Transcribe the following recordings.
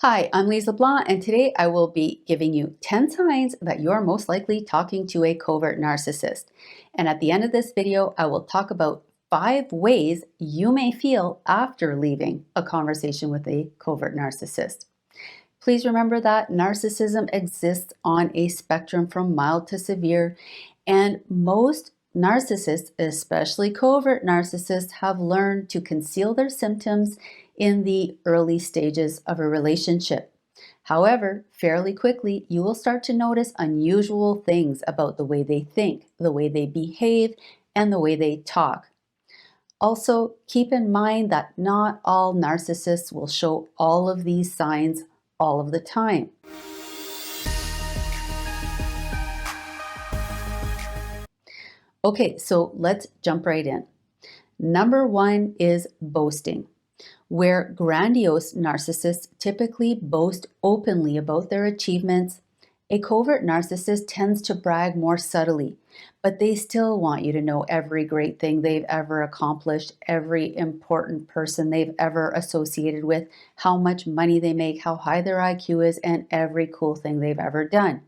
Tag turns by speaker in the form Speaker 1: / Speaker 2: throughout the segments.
Speaker 1: Hi, I'm Lise Leblanc, and today I will be giving you 10 signs that you're most likely talking to a covert narcissist. And at the end of this video, I will talk about 5 ways you may feel after leaving a conversation with a covert narcissist. Please remember that narcissism exists on a spectrum from mild to severe, and most narcissists, especially covert narcissists, have learned to conceal their symptoms in the early stages of a relationship. However, fairly quickly, you will start to notice unusual things about the way they think, the way they behave, and the way they talk. Also, keep in mind that not all narcissists will show all of these signs all of the time. Okay, so let's jump right in. Number 1 is boasting, where grandiose narcissists typically boast openly about their achievements. A covert narcissist tends to brag more subtly, but they still want you to know every great thing they've ever accomplished, every important person they've ever associated with, how much money they make, how high their IQ is, and every cool thing they've ever done.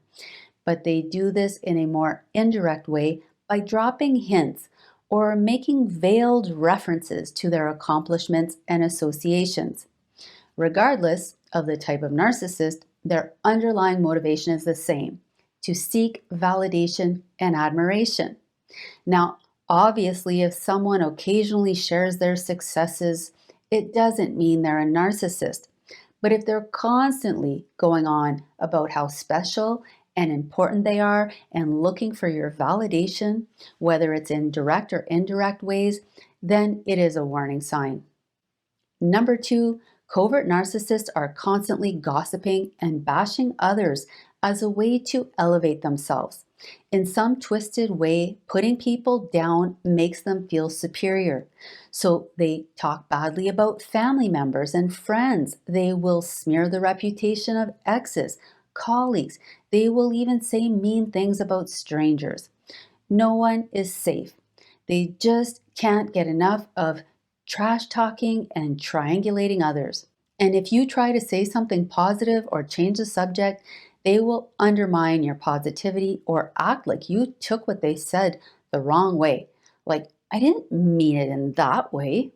Speaker 1: But they do this in a more indirect way by dropping hints or making veiled references to their accomplishments and associations. Regardless of the type of narcissist, their underlying motivation is the same: to seek validation and admiration. Now, obviously, if someone occasionally shares their successes, it doesn't mean they're a narcissist. But if they're constantly going on about how special and important they are and looking for your validation, whether it's in direct or indirect ways, then it is a warning sign. Number 2, covert narcissists are constantly gossiping and bashing others as a way to elevate themselves. In some twisted way, putting people down makes them feel superior. So they talk badly about family members and friends. They will smear the reputation of exes, colleagues. They will even say mean things about strangers. No one is safe. They just can't get enough of trash talking and triangulating others. And if you try to say something positive or change the subject, they will undermine your positivity or act like you took what they said the wrong way. Like, I didn't mean it in that way.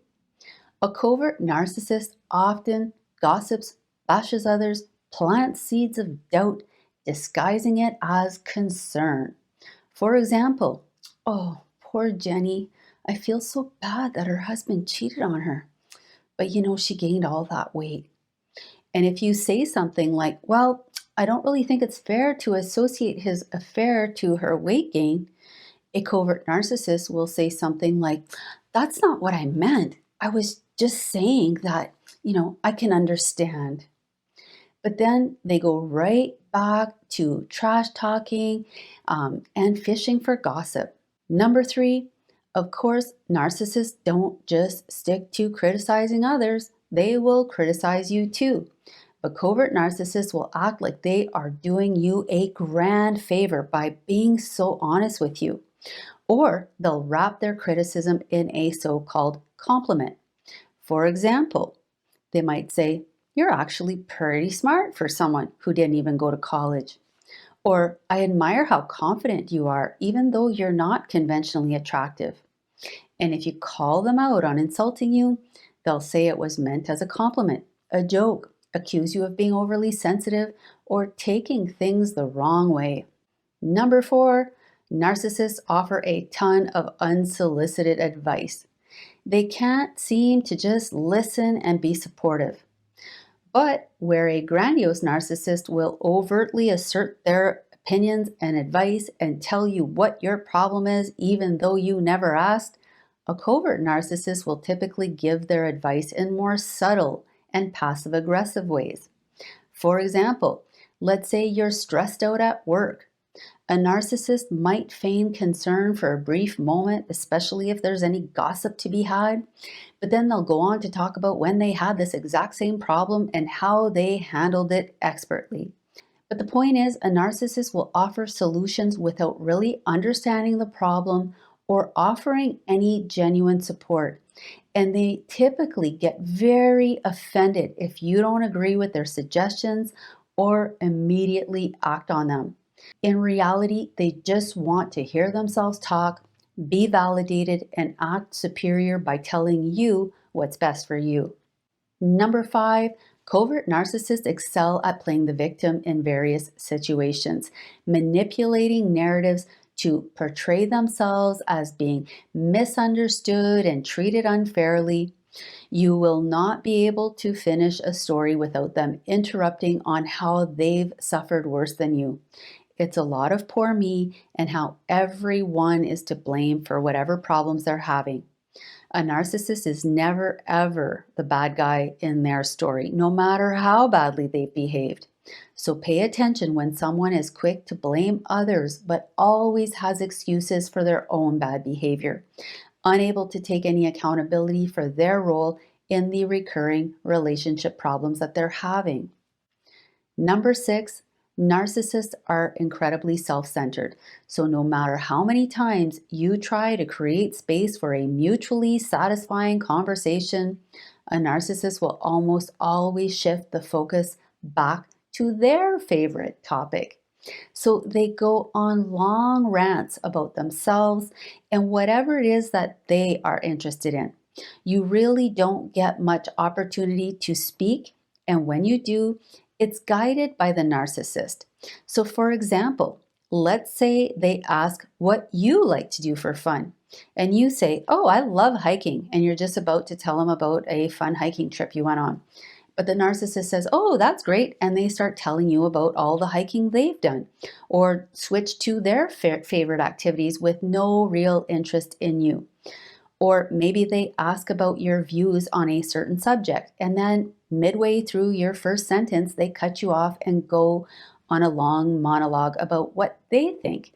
Speaker 1: A covert narcissist often gossips, bashes others, plants seeds of doubt, disguising it as concern. For example, "Oh, poor Jenny. I feel so bad that her husband cheated on her. But she gained all that weight." And if you say something like, "Well, I don't really think it's fair to associate his affair to her weight gain," a covert narcissist will say something like, "That's not what I meant. I was just saying that, I can understand." But then they go right back to trash talking and fishing for gossip. Number 3, of course, narcissists don't just stick to criticizing others. They will criticize you too. But covert narcissists will act like they are doing you a grand favor by being so honest with you. Or they'll wrap their criticism in a so-called compliment. For example, they might say, "You're actually pretty smart for someone who didn't even go to college." Or, "I admire how confident you are, even though you're not conventionally attractive." And if you call them out on insulting you, they'll say it was meant as a compliment, a joke, accuse you of being overly sensitive, or taking things the wrong way. Number 4, narcissists offer a ton of unsolicited advice. They can't seem to just listen and be supportive. But where a grandiose narcissist will overtly assert their opinions and advice and tell you what your problem is, even though you never asked, a covert narcissist will typically give their advice in more subtle and passive-aggressive ways. For example, let's say you're stressed out at work. A narcissist might feign concern for a brief moment, especially if there's any gossip to be had, but then they'll go on to talk about when they had this exact same problem and how they handled it expertly. But the point is, a narcissist will offer solutions without really understanding the problem or offering any genuine support. and they typically get very offended if you don't agree with their suggestions or immediately act on them. In reality, they just want to hear themselves talk, be validated, and act superior by telling you what's best for you. Number 5, covert narcissists excel at playing the victim in various situations, manipulating narratives to portray themselves as being misunderstood and treated unfairly. You will not be able to finish a story without them interrupting on how they've suffered worse than you. It's a lot of poor me and how everyone is to blame for whatever problems they're having. A narcissist is never ever the bad guy in their story, no matter how badly they've behaved. So pay attention when someone is quick to blame others, but always has excuses for their own bad behavior, unable to take any accountability for their role in the recurring relationship problems that they're having. Number 6, narcissists are incredibly self-centered. So no matter how many times you try to create space for a mutually satisfying conversation, a narcissist will almost always shift the focus back to their favorite topic. So they go on long rants about themselves and whatever it is that they are interested in. You really don't get much opportunity to speak, and when you do, it's guided by the narcissist. So, for example, let's say they ask what you like to do for fun, and you say, "Oh, I love hiking," and you're just about to tell them about a fun hiking trip you went on. But the narcissist says, "Oh, that's great," and they start telling you about all the hiking they've done, or switch to their favorite activities with no real interest in you. Or maybe they ask about your views on a certain subject, and then midway through your first sentence, they cut you off and go on a long monologue about what they think.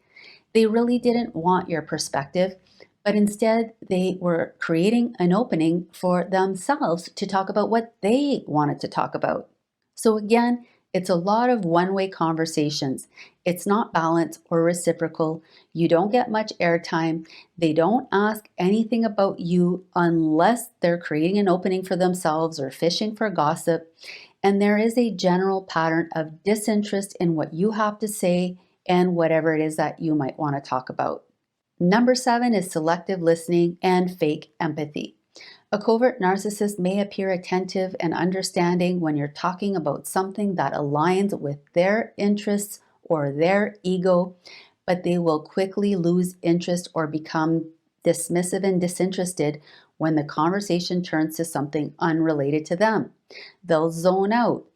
Speaker 1: They really didn't want your perspective, but instead they were creating an opening for themselves to talk about what they wanted to talk about. So again, it's a lot of one-way conversations. It's not balanced or reciprocal. You don't get much airtime. They don't ask anything about you unless they're creating an opening for themselves or fishing for gossip. And there is a general pattern of disinterest in what you have to say and whatever it is that you might want to talk about. Number 7 is selective listening and fake empathy. A covert narcissist may appear attentive and understanding when you're talking about something that aligns with their interests or their ego, but they will quickly lose interest or become dismissive and disinterested when the conversation turns to something unrelated to them. They'll zone out,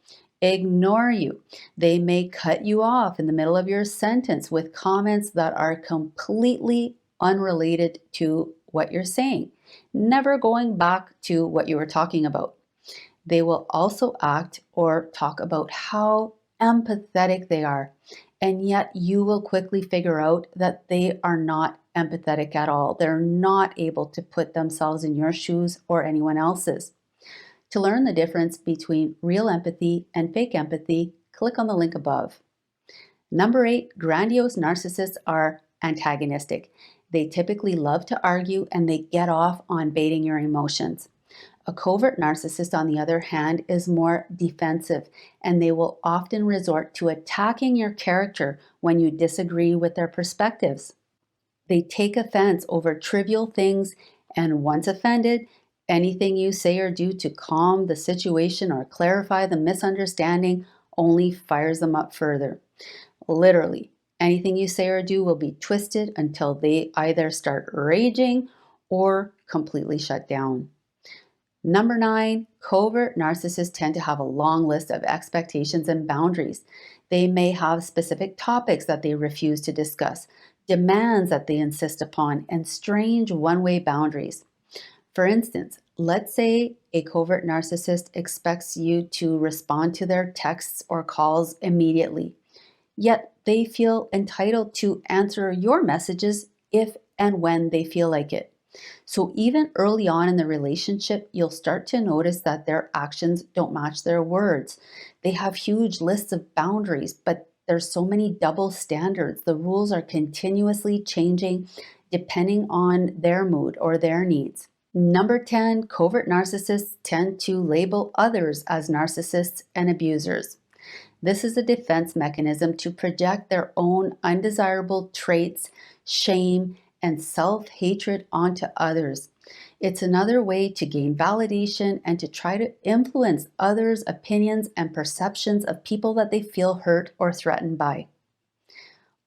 Speaker 1: ignore you. They may cut you off in the middle of your sentence with comments that are completely unrelated to what you're saying, never going back to what you were talking about. They will also act or talk about how empathetic they are, and yet you will quickly figure out that they are not empathetic at all. They're not able to put themselves in your shoes or anyone else's. To learn the difference between real empathy and fake empathy, click on the link above. Number 8, grandiose narcissists are antagonistic. They typically love to argue and they get off on baiting your emotions. A covert narcissist, on the other hand, is more defensive, and they will often resort to attacking your character when you disagree with their perspectives. They take offense over trivial things, and once offended, anything you say or do to calm the situation or clarify the misunderstanding only fires them up further. Literally, anything you say or do will be twisted until they either start raging or completely shut down. Number 9, covert narcissists tend to have a long list of expectations and boundaries. They may have specific topics that they refuse to discuss, demands that they insist upon, and strange one-way boundaries. For instance, let's say a covert narcissist expects you to respond to their texts or calls immediately, yet they feel entitled to answer your messages if and when they feel like it. So even early on in the relationship, you'll start to notice that their actions don't match their words. They have huge lists of boundaries, but there's so many double standards. The rules are continuously changing depending on their mood or their needs. Number 10, covert narcissists tend to label others as narcissists and abusers. This is a defense mechanism to project their own undesirable traits, shame, and self-hatred onto others. It's another way to gain validation and to try to influence others' opinions and perceptions of people that they feel hurt or threatened by.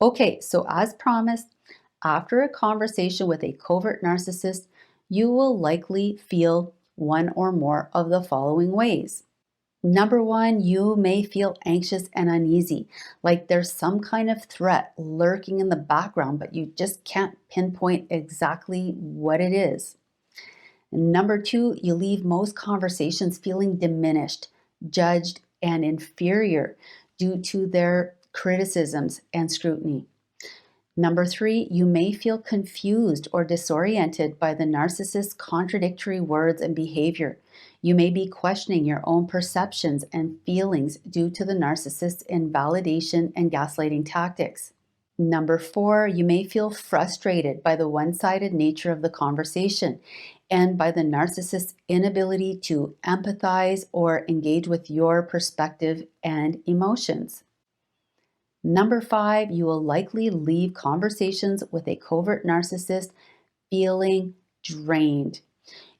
Speaker 1: Okay, so as promised, after a conversation with a covert narcissist, you will likely feel one or more of the following ways. Number one, you may feel anxious and uneasy, like there's some kind of threat lurking in the background, but you just can't pinpoint exactly what it is. Number two, you leave most conversations feeling diminished, judged, and inferior due to their criticisms and scrutiny. Number three, you may feel confused or disoriented by the narcissist's contradictory words and behavior. You may be questioning your own perceptions and feelings due to the narcissist's invalidation and gaslighting tactics. Number four, you may feel frustrated by the one-sided nature of the conversation and by the narcissist's inability to empathize or engage with your perspective and emotions. Number five, you will likely leave conversations with a covert narcissist feeling drained.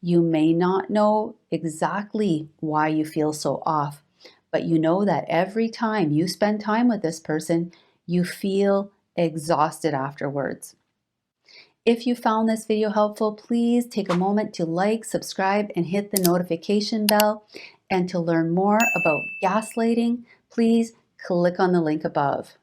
Speaker 1: You may not know exactly why you feel so off, but you know that every time you spend time with this person, you feel exhausted afterwards. If you found this video helpful, please take a moment to like, subscribe, and hit the notification bell. And to learn more about gaslighting, please click on the link above.